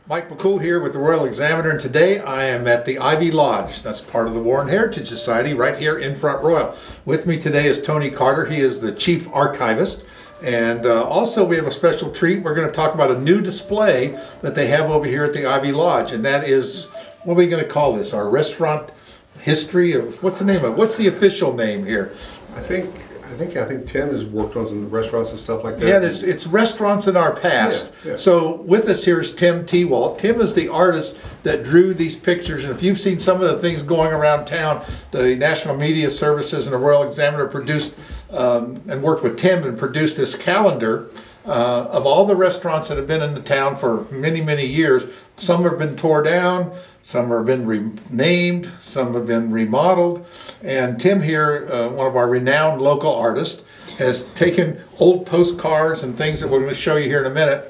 Mike McCool here with the Royal Examiner, and today I am at the Ivy Lodge. That's part of the Warren Heritage Society right here in Front Royal. With me today is Tony Carter. He is the Chief Archivist. And also we have a special treat. We're going to talk about a new display that they have over here at the Ivy Lodge, and that is, what are we going to call this? Our restaurant history of, what's the name of it? What's the official name here? I think Tim has worked on some restaurants and stuff like that. Yeah, it's restaurants in our past. Yeah. So with us here is Tim Tewalt. Tim is the artist that drew these pictures, and if you've seen some of the things going around town, the National Media Services and the Royal Examiner produced and worked with Tim and produced this calendar of all the restaurants that have been in the town for many, many years. Some have been tore down, some have been renamed, some have been remodeled. And Tim here, one of our renowned local artists, has taken old postcards and things that we're going to show you here in a minute,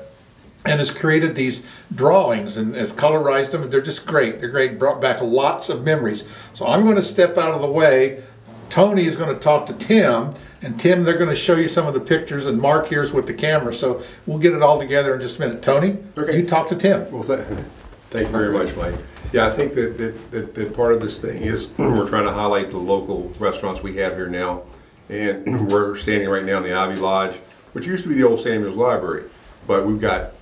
and has created these drawings and has colorized them. They're just great. They're great. Brought back lots of memories. So I'm going to step out of the way. Tony is going to talk to Tim, and Tim, they're going to show you some of the pictures, and Mark here's with the camera. So we'll get it all together in just a minute. Tony, okay. You talk to Tim. Well, thank you very much, Mike. Yeah, I think that part of this thing is we're trying to highlight the local restaurants we have here now. And we're standing right now in the Ivy Lodge, which used to be the old Samuels Library. But we've got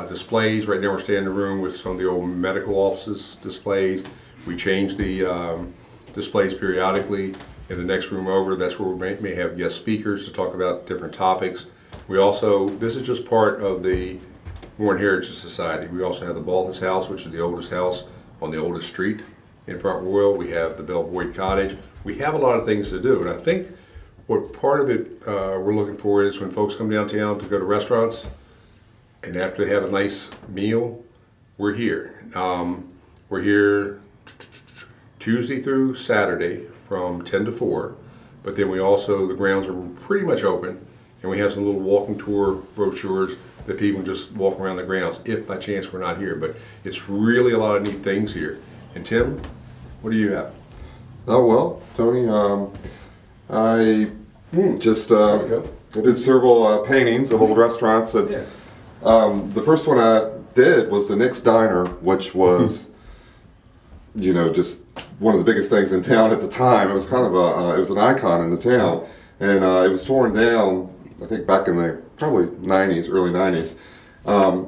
displays. Right now we're staying in the room with some of the old medical offices displays. We change the displays periodically. In the next room over, that's where we may have guest speakers to talk about different topics. We also, this is just part of the Warren Heritage Society. We also have the Balthus House, which is the oldest house on the oldest street in Front Royal. We have the Belvoid Cottage. We have a lot of things to do, and I think what part of it we're looking for is when folks come downtown to go to restaurants, and after they have a nice meal, we're here. We're here Tuesday through Saturday from 10 to 4, but then we also, the grounds are pretty much open, and we have some little walking tour brochures that people can just walk around the grounds if by chance we're not here. But it's really a lot of neat things here. And Tim, what do you have? Oh, well, Tony, I just I did several paintings of old restaurants. And, the first one I did was the Nick's Diner, which was you know, just one of the biggest things in town at the time. It was kind of it was an icon in the town, and it was torn down, I think back in the probably 90s, early 90s,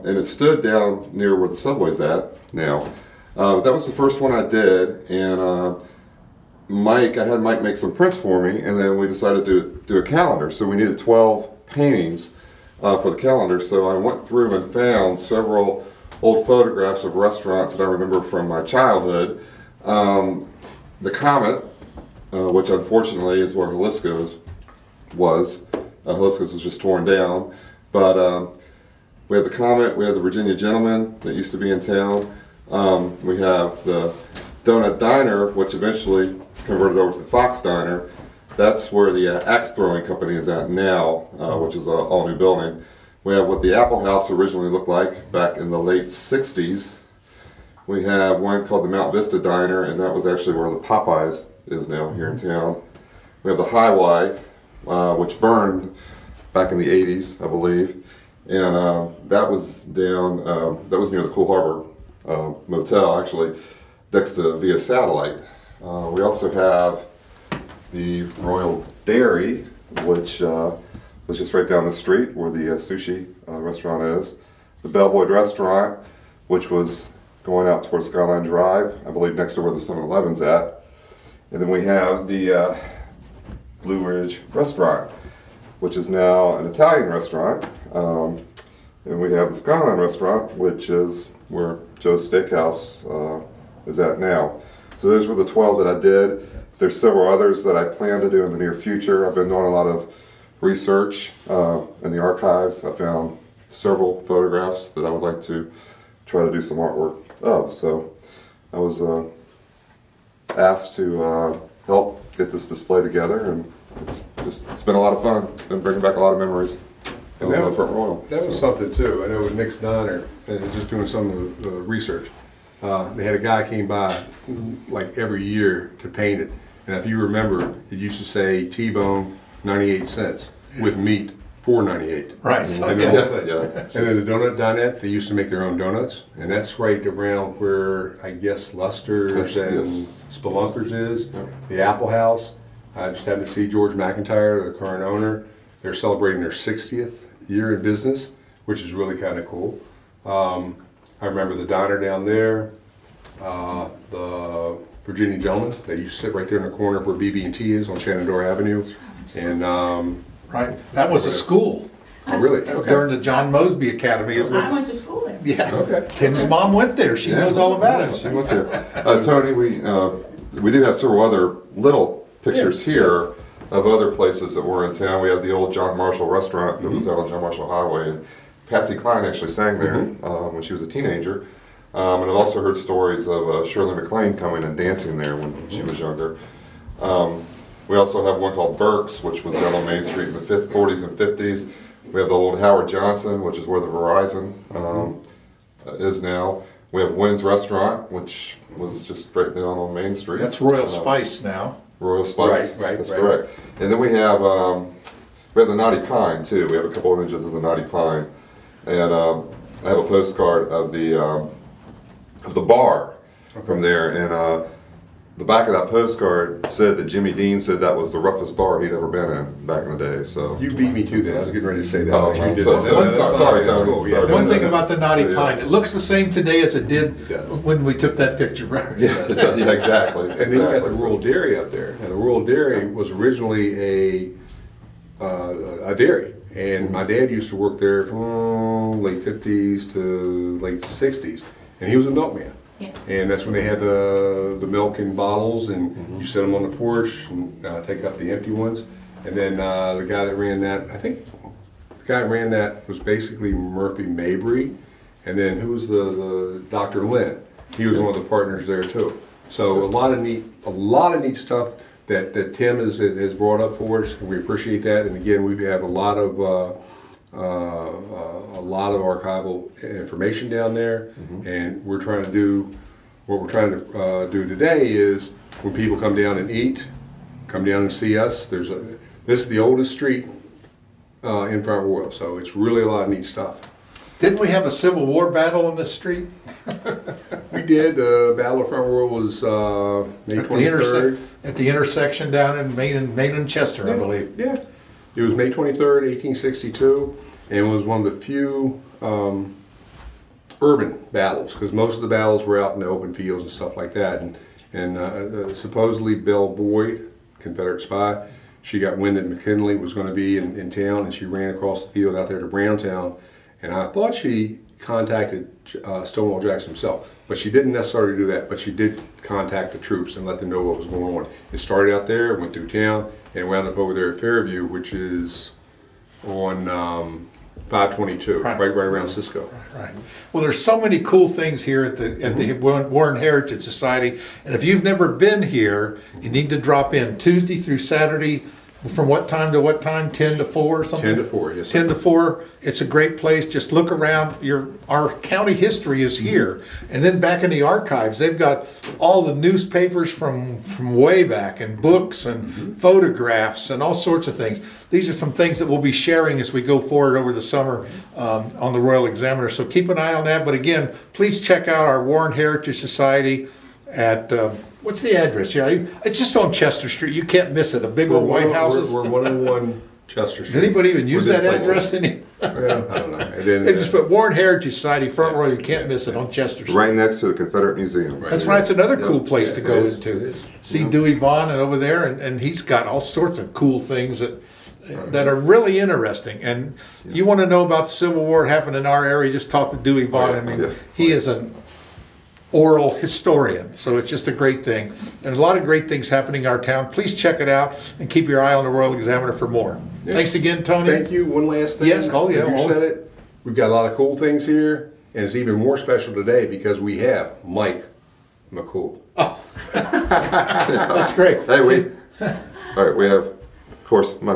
and it stood down near where the subway's at now. That was the first one I did, and I had Mike make some prints for me, and then we decided to do a calendar. So we needed 12 paintings for the calendar, so I went through and found several old photographs of restaurants that I remember from my childhood. The Comet, which unfortunately is where Jalisco's was. Jalisco's was just torn down. But we have the Comet, we have the Virginia Gentleman that used to be in town. We have the Donut Diner, which eventually converted over to the Fox Diner. That's where the Axe Throwing Company is at now, which is an all-new building. We have what the Apple House originally looked like back in the late 60s. We have one called the Mount Vista Diner, and that was actually where the Popeyes is now here in town. We have the Highway, which burned back in the 80s, I believe. And that was down, that was near the Cool Harbor Motel, actually, next to Via Satellite. We also have the Royal Dairy, which was just right down the street where the sushi restaurant is. The Belvoid Restaurant, which was going out towards Skyline Drive, I believe next to where the 7-Eleven's at. And then we have the Blue Ridge Restaurant, which is now an Italian restaurant. And we have the Skyline Restaurant, which is where Joe's Steakhouse is at now. So those were the 12 that I did. There's several others that I plan to do in the near future. I've been doing a lot of research in the archives. I found several photographs that I would like to try to do some artwork of. So I was asked to help get this display together, and it's been a lot of fun. It's been bringing back a lot of memories of Front Royal. That was something too. I know with Nick's Diner, and just doing some of the research, they had a guy came by like every year to paint it. And if you remember, it used to say T-bone 98 cents with meat $4.98. Right. And Yeah. then the donut dinette, they used to make their own donuts, and that's right around where I guess Luster's and Spelunkers is, the Apple House. I just happened to see George McIntyre, the current owner. They're celebrating their 60th year in business, which is really kind of cool. I remember the diner down there, the Virginia Gentleman. They used to sit right there in the corner where BB&T is on Shenandoah Avenue, and Right. That was a school oh, really? Okay. during the John Mosby Academy. It I was, went to school there. yeah. Okay. Tim's mom went there. She knows all about She it. went there. Tony, we do have several other little pictures here of other places that were in town. We have the old John Marshall restaurant that was out on John Marshall Highway. And Patsy Cline actually sang there when she was a teenager. And I've also heard stories of Shirley MacLaine coming and dancing there when she was younger. We also have one called Burke's, which was down on Main Street in the 40s and 50s. We have the old Howard Johnson, which is where the Verizon is now. We have Wynn's Restaurant, which was just right down on Main Street. That's Royal Spice now. Royal Spice. Right, That's right. correct. And then we have the Knotty Pine too. We have a couple of images of the Knotty Pine, and I have a postcard of the bar from there. And the back of that postcard said that Jimmy Dean said that was the roughest bar he'd ever been in back in the day. So You beat me to that. I was getting ready to say that. Oh, You I'm did so that. sorry. That's fine. Sorry, That's Tony. cool. Sorry. One thing about the Knotty Yeah. Pine, it looks the same today as it did It does. when we took that picture. Right? yeah, exactly. And then you got the Rural Dairy up there. Now, the Rural Dairy was originally a dairy, and my dad used to work there from late 50s to late 60s, and he was a milkman. Yeah. And that's when they had the milk in bottles, and you set them on the porch and take up the empty ones. And then the guy that ran that, I think the guy that ran that was basically Murphy Mabry. And then who was the Dr. Lynn? He was one of the partners there too. So a lot of neat stuff that Tim has brought up for us, and we appreciate that. And again, we have a lot of archival information down there, and we're trying to do what we're trying to do today is when people come down and eat, come down and see us. This is the oldest street in Front Royal, so it's really a lot of neat stuff. Didn't we have a Civil War battle on this street? We did. The Battle of Front Royal was May 23rd. At the intersection down in Main and Chester, I believe. Yeah. It was May 23rd, 1862, and was one of the few urban battles, because most of the battles were out in the open fields and stuff like that. And supposedly Belle Boyd, Confederate spy, she got wind that McKinley was going to be in town, and she ran across the field out there to Browntown. And I thought she contacted Stonewall Jackson himself, but she didn't necessarily do that. But she did contact the troops and let them know what was going on. It started out there, went through town, and wound up over there at Fairview, which is on 522, Right. right around Cisco. Right. Well, there's so many cool things here at the Warren Heritage Society, and if you've never been here, you need to drop in Tuesday through Saturday. From what time to what time? 10 to 4 or something? 10 to 4, yes. 10 to 4. It's a great place. Just look around. Our county history is here. And then back in the archives, they've got all the newspapers from way back, and books and photographs and all sorts of things. These are some things that we'll be sharing as we go forward over the summer on the Royal Examiner. So keep an eye on that. But again, please check out our Warren Heritage Society at... what's the address? Yeah, it's just on Chester Street. You can't miss it. A big old white houses. We're 101 Chester Street. Did anybody even use Where that this place address? is. Well, I don't know. And then, They just put Warren Heritage Society, Front Royal. You can't miss it on Chester Street. Right next to the Confederate Museum. That's right. It's another cool place to Yeah, go it is. into. It is. See Dewey Vaughn and over there, and he's got all sorts of cool things that are really interesting. And you want to know about the Civil War happened in our area, just talk to Dewey Vaughn. I mean, Yeah. he is an oral historian, so it's just a great thing. There's a lot of great things happening in our town. Please check it out and keep your eye on the Royal Examiner for more. Yeah. Thanks again, Tony. Thank you. One last thing. Yes. Oh, yeah. You said it. We've got a lot of cool things here, and it's even more special today because we have Mike McCool. That's great. Hey, all right, we have, of course, me.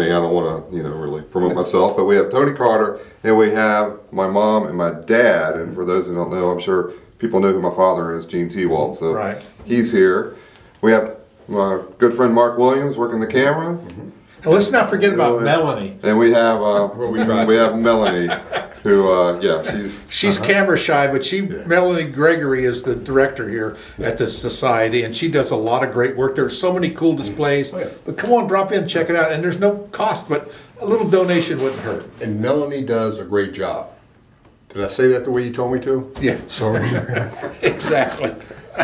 I don't want to, really promote myself, but we have Tony Carter, and we have my mom and my dad. And for those who don't know, I'm sure people know who my father is, Gene Tewalt. So Right. he's here. We have my good friend Mark Williams working the camera. And let's not forget about Melanie. And we have we tried. we have Melanie, who yeah, She's camera shy, but Melanie Gregory is the director here at the society, and she does a lot of great work. There's so many cool displays. Oh, yeah. But come on, drop in, check it out, and there's no cost, but a little donation wouldn't hurt. And Melanie does a great job. Did I say that the way you told me to? Yeah. So, Exactly.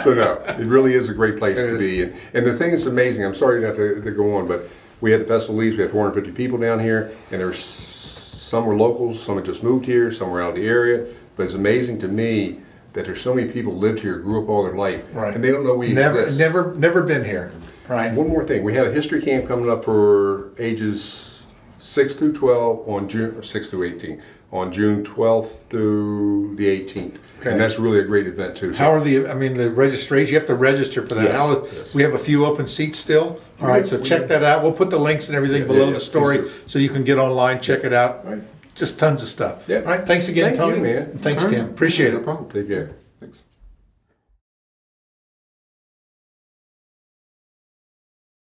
so no, it really is a great place It to is. be. And the thing that's amazing, I'm sorry not to go on, but we had the Festival of Leaves, we had 450 people down here, and there's some were locals, some had just moved here, some were out of the area. But it's amazing to me that there's so many people lived here, grew up all their life, Right. and they don't know we exist. Never been here. Right. One more thing, we had a history camp coming up for ages 6 through 12 on June, or 6 through 18, on June 12th through the 18th. Okay. And that's really a great event too. How are the registration? You have to register for that. Yes, yes. We have a few open seats still. All right, so check that out. We'll put the links and everything below the please story do. so you can get online, check it out. Right. Just tons of stuff. Yeah. All right, thanks again, Thank you, Tony. man. And thanks, All right. Tim. Appreciate no it. problem. Take care. Thanks.